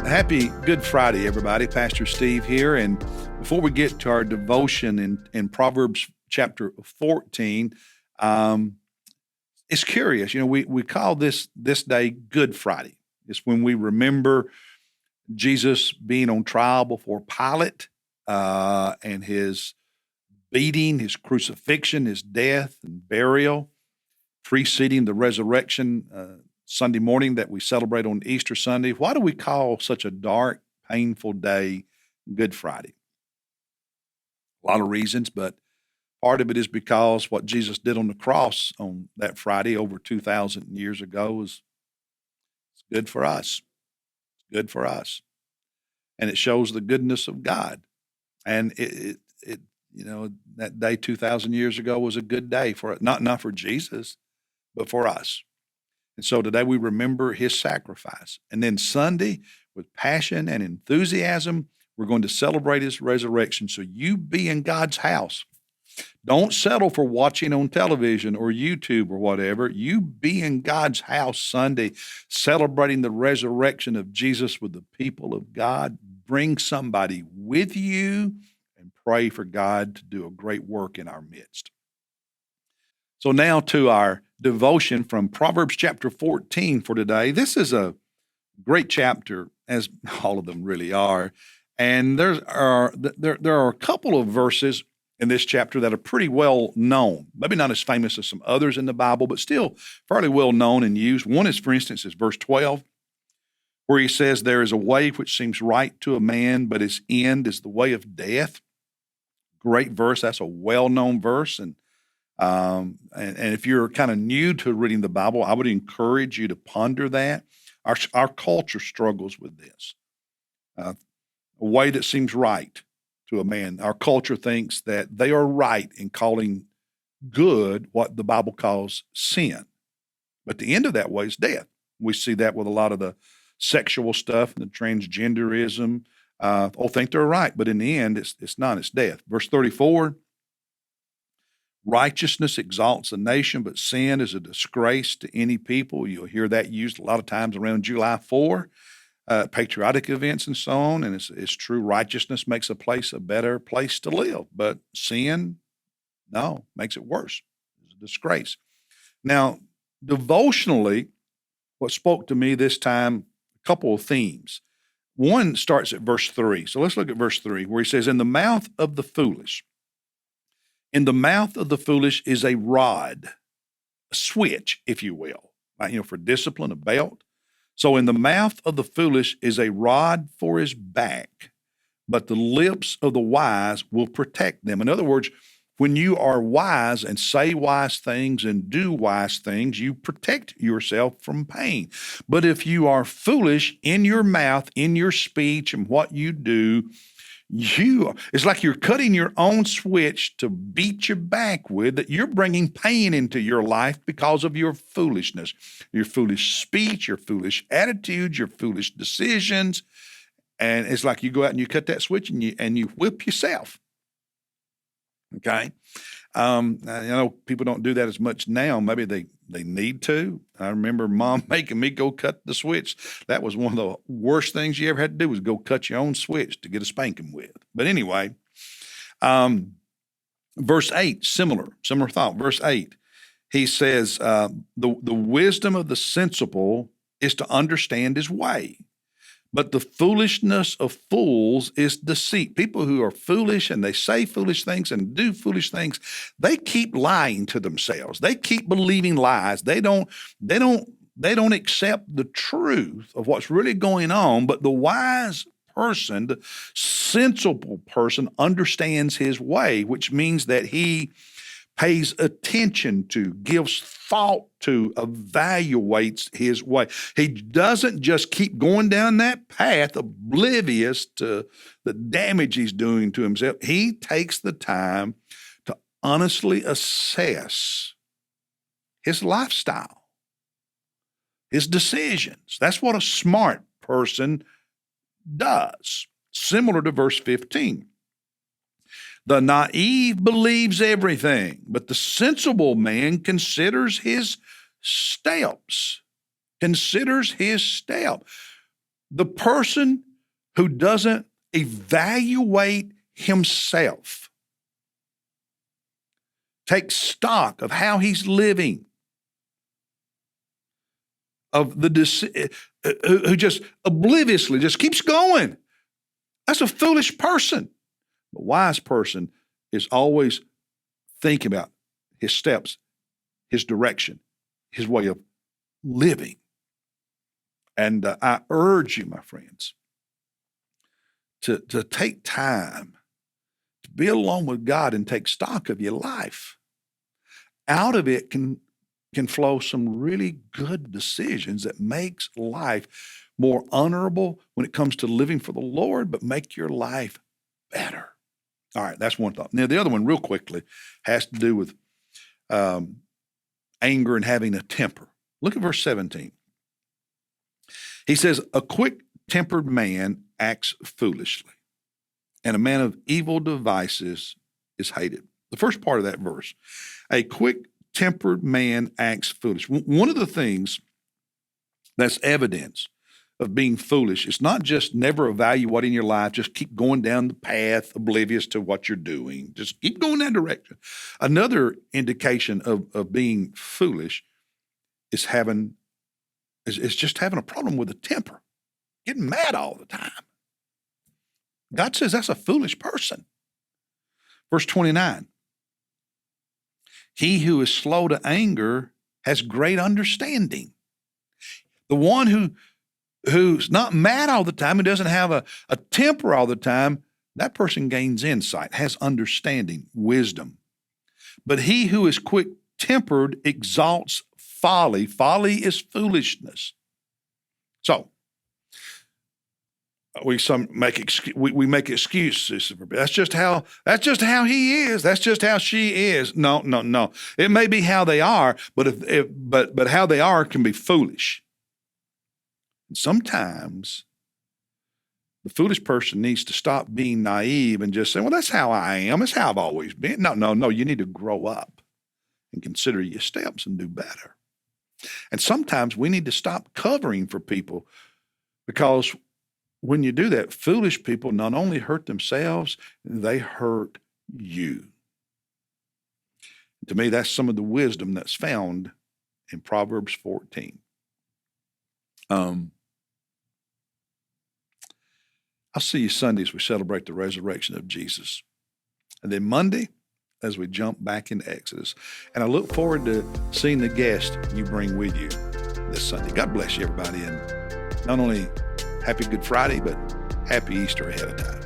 Happy Good Friday, everybody. Pastor Steve here. And before we get to our devotion in Proverbs chapter 14, it's curious. We call this day Good Friday. It's when we remember Jesus being on trial before Pilate and his beating, his crucifixion, his death and burial, preceding the resurrection Sunday morning that we celebrate on Easter Sunday. Why do we call such a dark, painful day Good Friday? A lot of reasons, but part of it is because what Jesus did on the cross on that Friday over 2,000 years ago is good for us. It's good for us. And it shows the goodness of God. And that day 2,000 years ago was a good day for not for Jesus, but for us. And so today we remember his sacrifice. And then Sunday, with passion and enthusiasm, we're going to celebrate his resurrection. So you be in God's house. Don't settle for watching on television or YouTube or whatever. You be in God's house Sunday, celebrating the resurrection of Jesus with the people of God. Bring somebody with you and pray for God to do a great work in our midst. So now to our devotion from Proverbs chapter 14 for today. This is a great chapter, as all of them really are. And there are a couple of verses in this chapter that are pretty well known. Maybe not as famous as some others in the Bible, but still fairly well known and used. One is, for instance, is verse 12, where he says, "There is a way which seems right to a man, but its end is the way of death." Great verse. That's a well-known verse. And if you're kind of new to reading the Bible, I would encourage you to ponder that. Our culture struggles with this. A way that seems right to a man. Our culture thinks that they are right in calling good what the Bible calls sin. But the end of that way is death. We see that with a lot of the sexual stuff and the transgenderism. All think they're right, but in the end, it's not. It's death. Verse 34, "Righteousness exalts a nation, but sin is a disgrace to any people." You'll hear that used a lot of times around July 4, patriotic events and so on. And it's true. Righteousness makes a place a better place to live, but sin, no, makes it worse. It's a disgrace. Now, devotionally, what spoke to me this time, a couple of themes. One starts at verse 3. So let's look at verse 3, where he says, In the mouth of the foolish is a rod, a switch, if you will, right? For discipline, a belt. So in the mouth of the foolish is a rod for his back, but the lips of the wise will protect them. In other words, when you are wise and say wise things and do wise things, you protect yourself from pain. But if you are foolish in your mouth, in your speech, and what you do, it's like you're cutting your own switch to beat your back with, that you're bringing pain into your life because of your foolishness, your foolish speech, your foolish attitudes, your foolish decisions. And it's like you go out and you cut that switch and you whip yourself. Okay. I know people don't do that as much now. Maybe they need to. I remember Mom making me go cut the switch. That was one of the worst things you ever had to do, was go cut your own switch to get a spanking with. But anyway, verse 8, similar thought. Verse 8, he says, the wisdom of the sensible is to understand his way, but the foolishness of fools is deceit. People who are foolish and they say foolish things and do foolish things, they keep lying to themselves. They keep believing lies. They don't accept the truth of what's really going on. But the wise person, the sensible person, understands his way, which means that he pays attention to, gives thought to, evaluates his way. He doesn't just keep going down that path oblivious to the damage he's doing to himself. He takes the time to honestly assess his lifestyle, his decisions. That's what a smart person does. Similar to verse 15. The naive believes everything, but the sensible man considers his steps. The person who doesn't evaluate himself, take stock of how he's living, of the who just obliviously just keeps going. That's a foolish person. The wise person is always thinking about his steps, his direction, his way of living. And I urge you, my friends, to take time to be alone with God and take stock of your life. Out of it can flow some really good decisions that makes life more honorable when it comes to living for the Lord, but make your life better. All right, that's one thought. Now, the other one, real quickly, has to do with anger and having a temper. Look at verse 17. He says, a quick-tempered man acts foolishly, and a man of evil devices is hated. The first part of that verse, a quick-tempered man acts foolish. One of the things that's evidence of being foolish is not just never evaluating your life, just keep going down the path oblivious to what you're doing. Just keep going that direction. Another indication of being foolish is just having a problem with a temper, getting mad all the time. God says that's a foolish person. Verse 29, he who is slow to anger has great understanding. The one who's not mad all the time, who doesn't have a temper all the time, that person gains insight, has understanding, wisdom. But he who is quick-tempered exalts folly. Folly is foolishness. So we make excuses. That's just how he is. That's just how she is. No. It may be how they are, but how they are can be foolish. And sometimes the foolish person needs to stop being naive and just say, well, that's how I am. That's how I've always been. No. You need to grow up and consider your steps and do better. And sometimes we need to stop covering for people, because when you do that, foolish people not only hurt themselves, they hurt you. To me, that's some of the wisdom that's found in Proverbs 14. I'll see you Sunday as we celebrate the resurrection of Jesus. And then Monday, as we jump back into Exodus. And I look forward to seeing the guest you bring with you this Sunday. God bless you, everybody. And not only happy Good Friday, but happy Easter ahead of time.